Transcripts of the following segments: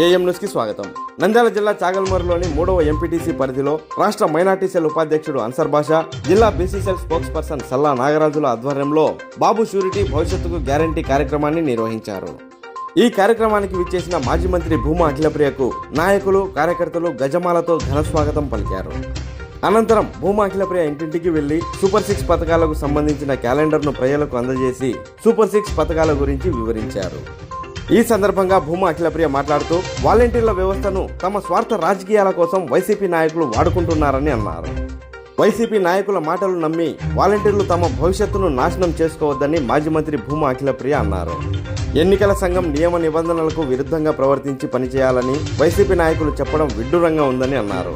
AM news కి స్వాగతం. నంద్యాల జిల్లా చాగల్మూరులోని 3వ ఎంపీటీసీ పరిధిలో రాష్ట్ర మైనార్టీ సెల్ ఉపాధ్యక్షుడు అన్సర్ బాషా, జిల్లా బీసీ సెల్ స్పోక్స్ పర్సన్ సల్లా నాగరాజుల ఆధ్వర్యంలో బాబు షూరిటీ భవిష్యత్తుకు గ్యారంటీ కార్యక్రమాన్ని నిర్వహించారు. ఈ కార్యక్రమానికి విచ్చేసిన మాజీ మంత్రి భూమా అఖిలప్రియకు నాయకులు, కార్యకర్తలు గజమాలతో ఘన స్వాగతం పలికారు. అనంతరం భూమా అఖిలప్రియ ఇంటింటికి వెళ్లి సూపర్ 6 పథకాలకు సంబంధించిన క్యాలెండర్ను ప్రజలకు అందజేసి సూపర్ 6 పథకాల గురించి వివరించారు. ఈ సందర్భంగా భూమా అఖిలప్రియ మాట్లాడుతూ వాలంటీర్ల వ్యవస్థను తమ స్వార్థ రాజకీయాల కోసం వైసీపీ నాయకులు వాడుకుంటున్నారని అన్నారు. వైసీపీ నాయకుల మాటలు నమ్మి వాలంటీర్లు తమ భవిష్యత్తును నాశనం చేసుకోవద్దని మాజీ మంత్రి భూమా అఖిలప్రియ అన్నారు. ఎన్నికల సంఘం నియమ నిబంధనలకు విరుద్ధంగా ప్రవర్తించి పనిచేయాలని వైసీపీ నాయకులు చెప్పడం విడ్డూరంగా ఉందని అన్నారు.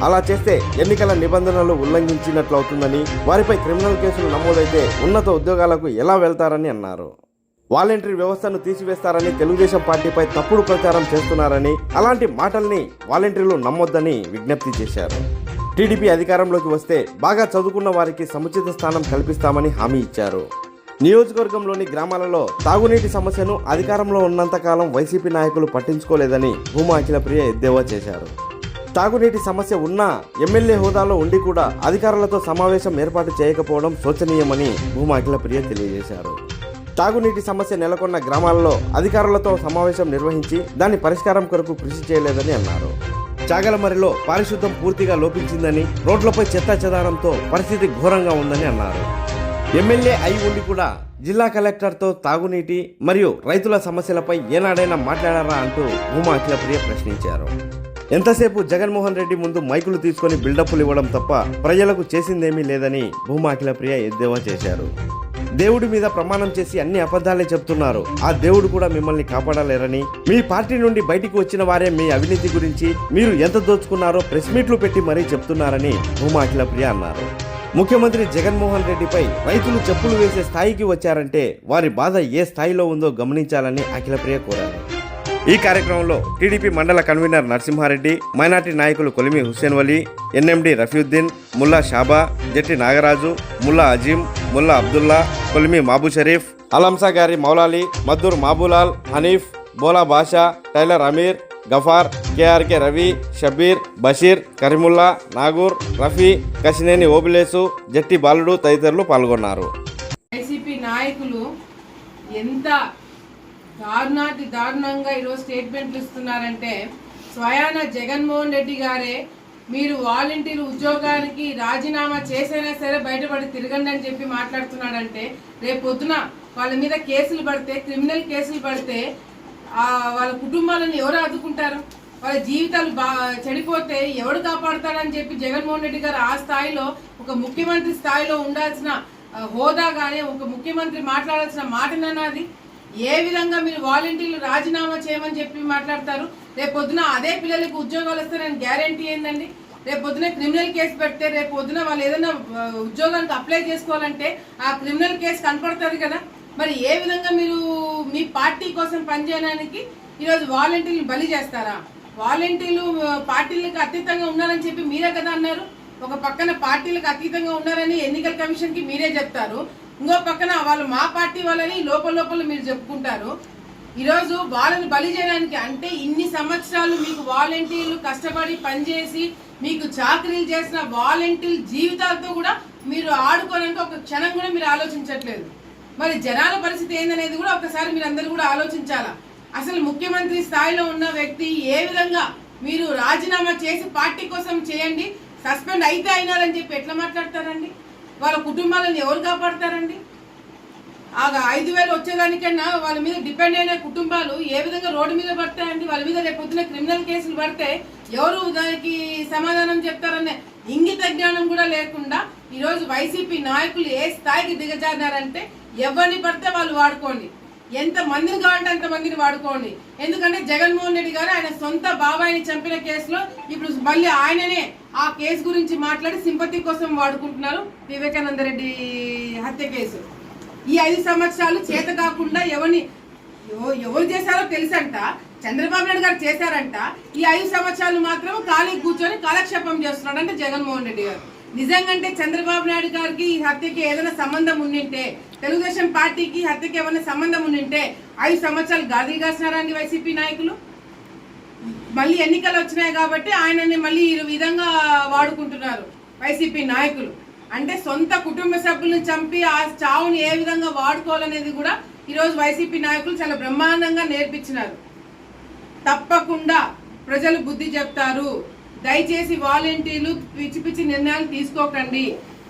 అలా చేస్తే ఎన్నికల నిబంధనలు ఉల్లంఘించినట్లవుతుందని, వారిపై క్రిమినల్ కేసులు నమోదైతే ఉన్నత ఉద్యోగాలకు ఎలా వెళ్తారని అన్నారు. వాలంటీర్ వ్యవస్థను తీసివేస్తారని తెలుగుదేశం పార్టీపై తప్పుడు ప్రచారం చేస్తున్నారని, అలాంటి మాటల్ని వాలంటీర్లు నమ్మొద్దని విజ్ఞప్తి చేశారు. టీడీపీ అధికారంలోకి వస్తే బాగా చదువుకున్న వారికి సముచిత స్థానం కల్పిస్తామని హామీ ఇచ్చారు. నియోజకవర్గంలోని గ్రామాలలో తాగునీటి సమస్యను అధికారంలో ఉన్నంతకాలం వైసీపీ నాయకులు పట్టించుకోలేదని భూమా అఖిలప్రియ ఎద్దేవా చేశారు. తాగునీటి సమస్య ఉన్నా ఎమ్మెల్యే హోదాలో ఉండి కూడా అధికారులతో సమావేశం ఏర్పాటు చేయకపోవడం శోచనీయమని భూమా అఖిలప్రియ తెలియజేశారు. తాగునీటి సమస్య నెలకొన్న గ్రామాలలో అధికారులతో సమావేశం నిర్వహించి దాని పరిష్కారం కొరకు కృషి చేయలేదని అన్నారు. చాగలమరిలో పారిశుద్ధ్యం పూర్తిగా లోపించిందని, రోడ్లపై చెత్తా చెదారంతో పరిస్థితి ఘోరంగా ఉందని అన్నారు. ఎమ్మెల్యే అయి ఉండి కూడా జిల్లా కలెక్టర్తో తాగునీటి మరియు రైతుల సమస్యలపై ఏనాడైనా మాట్లాడారా అంటూ భూమా అఖిలప్రియ ప్రశ్నించారు. ఎంతసేపు జగన్మోహన్ రెడ్డి ముందు మైకులు తీసుకొని బిల్డప్లు ఇవ్వడం తప్ప ప్రజలకు చేసిందేమీ లేదని భూమా అఖిలప్రియ ఎద్దేవా చేశారు. దేవుడి మీద ప్రమాణం చేసి అన్ని అబద్ధాలే చెప్తున్నారు. ఆ దేవుడు కూడా మిమ్మల్ని కాపాడలేరని, మీ పార్టీ నుండి బయటికి వచ్చిన వారే మీ అవినీతి గురించి మీరు ఎంత దోచుకున్నారో ప్రెస్ మీట్లు పెట్టి మరీ చెప్తున్నారని భూమా అఖిలప్రియ అన్నారు. ముఖ్యమంత్రి జగన్మోహన్ రెడ్డిపై రైతులు చెప్పులు వేసే స్థాయికి వచ్చారంటే వారి బాధ ఏ స్థాయిలో ఉందో గమనించాలని అఖిలప్రియ కోరారు. ఈ కార్యక్రమంలో టీడీపీ మండల కన్వీనర్ నరసింహారెడ్డి, మైనార్టీ నాయకులు కొలిమి హుస్సేన్ వలీ, ఎన్ఎండి రఫీయుద్దీన్, ముల్లా షాబా, జట్టి నాగరాజు, ముల్లా అజీం, ముల్లా అబ్దుల్లా, కొలిమి మాబూ షరీఫ్, అలంసా గారి మౌలాలి, మద్దూర్ మాబూలాల్, హనీఫ్, బోలా బాషా, టైలర్ అమీర్, గఫార్, కేఆర్కే రవి, షబీర్, బషీర్, కరీముల్లా, నాగూర్, రఫీ, కసినేని ఓబిలేసు, జట్టి బాలుడు తదితరులు పాల్గొన్నారు. వైసీపీ నాయకులు ఎంత దారుణంగా ఈరోజు స్టేట్మెంట్లు ఇస్తున్నారంటే, స్వయాన జగన్మోహన్ రెడ్డి గారే మీరు వాలంటీర్ ఉద్యోగానికి రాజీనామా చేసైనా సరే బయటపడి తిరగండి అని చెప్పి మాట్లాడుతున్నాడంటే, రేపు పొద్దున వాళ్ళ మీద కేసులు పడితే, క్రిమినల్ కేసులు పడితే వాళ్ళ కుటుంబాలను ఎవరు ఆదుకుంటారు? వాళ్ళ జీవితాలు చెడిపోతే ఎవడు కాపాడుతాడని చెప్పి జగన్మోహన్ రెడ్డి గారు ఆ స్థాయిలో, ఒక ముఖ్యమంత్రి స్థాయిలో ఉండాల్సిన హోదా కానీ, ఒక ముఖ్యమంత్రి మాట్లాడాల్సిన మాటనది ఏ విధంగా మీరు వాలంటీర్లు రాజీనామా చేయమని చెప్పి మాట్లాడతారు? రేపు పొద్దున అదే పిల్లలకు ఉద్యోగాలు వస్తారని గ్యారంటీ ఏందండి? రేపు పొద్దున క్రిమినల్ కేసు పెడితే రేపు పొద్దున వాళ్ళు ఏదైనా ఉద్యోగానికి అప్లై చేసుకోవాలంటే ఆ క్రిమినల్ కేసు కనపడుతుంది కదా. మరి ఏ విధంగా మీరు మీ పార్టీ కోసం పనిచేయడానికి ఈరోజు వాలంటీర్లు బలి చేస్తారా? వాలంటీర్లు పార్టీలకు అతీతంగా ఉన్నారని చెప్పి మీరే కదా అన్నారు. ఒక పక్కన పార్టీలకు అతీతంగా ఉన్నారని ఎన్నికల కమిషన్ కి మీరే చెప్తారు, ఇంకో పక్కన వాళ్ళు మా పార్టీ వాళ్ళని లోపల మీరు చెప్పుకుంటారు. ఈరోజు వాళ్ళని బలి చేయడానికి అంటే ఇన్ని సంవత్సరాలు మీకు వాలంటీర్లు కష్టపడి పనిచేసి మీకు చాకరీలు చేసిన వాలంటీర్ జీవితాలతో కూడా మీరు ఆడుకోవడానికి ఒక క్షణం కూడా మీరు ఆలోచించట్లేదు. మరి జనాల పరిస్థితి ఏందనేది కూడా ఒకసారి మీరు అందరూ కూడా ఆలోచించాలా. అసలు ముఖ్యమంత్రి స్థాయిలో ఉన్న వ్యక్తి ఏ విధంగా మీరు రాజీనామా చేసి పార్టీ కోసం చేయండి, సస్పెండ్ అయితే అయినారని చెప్పి ఎట్లా మాట్లాడతారండి? వాళ్ళ కుటుంబాలను ఎవరు కాపాడతారండి? ఆ 5,000 వచ్చేదానికన్నా వాళ్ళ మీద డిపెండ్ అయిన కుటుంబాలు ఏ విధంగా రోడ్డు మీద పడతాయండి? వాళ్ళ మీద రేపు పొద్దున క్రిమినల్ కేసులు పడితే ఎవరు దానికి సమాధానం చెప్తారనే ఇంగిత జ్ఞానం కూడా లేకుండా ఈరోజు వైసీపీ నాయకులు ఏ స్థాయికి దిగజారినారంటే, ఎవరిని పడితే వాళ్ళు వాడుకోండి, ఎంత మందిని కావాలంటే అంత మందిని వాడుకోండి. ఎందుకంటే జగన్మోహన్ రెడ్డి గారు ఆయన సొంత బాబాయిని చంపిన కేసులో ఇప్పుడు మళ్ళీ ఆయననే ఆ కేసు గురించి మాట్లాడి సింపతి కోసం వాడుకుంటున్నారు. వివేకానంద రెడ్డి హత్య కేసు ఈ 5 సంవత్సరాలు చేత కాకుండా ఎవరు చేశారో తెలుసంట, చంద్రబాబు నాయుడు గారు చేశారంట. ఈ 5 సంవత్సరాలు మాత్రం ఖాళీ కూర్చొని కాలక్షేపం చేస్తున్నాడు అంటే జగన్మోహన్ రెడ్డి గారు. నిజంగంటే చంద్రబాబు నాయుడు గారికి ఈ హత్యకి ఏదైనా సంబంధం ఉండింటే, తెలుగుదేశం పార్టీకి హత్యకి ఏమైనా సంబంధం ఉండింటే 5 సంవత్సరాలు గాదిగాసినారా అండి వైసీపీ నాయకులు? మళ్ళీ ఎన్నికలు వచ్చినాయి కాబట్టి ఆయనని మళ్ళీ ఈ విధంగా వాడుకుంటున్నారు వైసీపీ నాయకులు. అంటే సొంత కుటుంబ సభ్యులను చంపి ఆ చావుని ఏ విధంగా వాడుకోవాలనేది కూడా ఈరోజు వైసీపీ నాయకులు చాలా బ్రహ్మాండంగా నేర్పించినారు. తప్పకుండా ప్రజలు బుద్ధి చెప్తారు. దయచేసి వాలంటీర్లు పిచ్చి పిచ్చి నిర్ణయాలు తీసుకోకండి.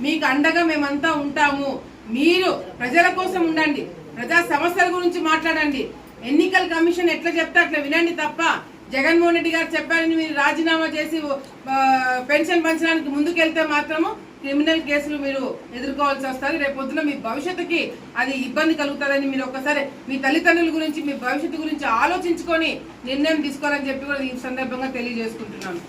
మీకు అండగా మేమంతా ఉంటాము. మీరు ప్రజల కోసం ఉండండి, ప్రజా సమస్యల గురించి మాట్లాడండి. ఎన్నికల కమిషన్ ఎట్లా చెప్తే అట్లా వినండి తప్ప జగన్మోహన్ రెడ్డి గారు చెప్పారని మీరు రాజీనామా చేసి పెన్షన్ పంచడానికి ముందుకెళ్తే మాత్రము క్రిమినల్ కేసులు మీరు ఎదుర్కోవాల్సి వస్తుంది. రేపు పొద్దున మీ భవిష్యత్తుకి అది ఇబ్బంది కలుగుతుందని మీరు ఒకసారి మీ తల్లిదండ్రుల గురించి, మీ భవిష్యత్తు గురించి ఆలోచించుకొని నిర్ణయం తీసుకోవాలని చెప్పి కూడా ఈ సందర్భంగా తెలియజేసుకుంటున్నాను.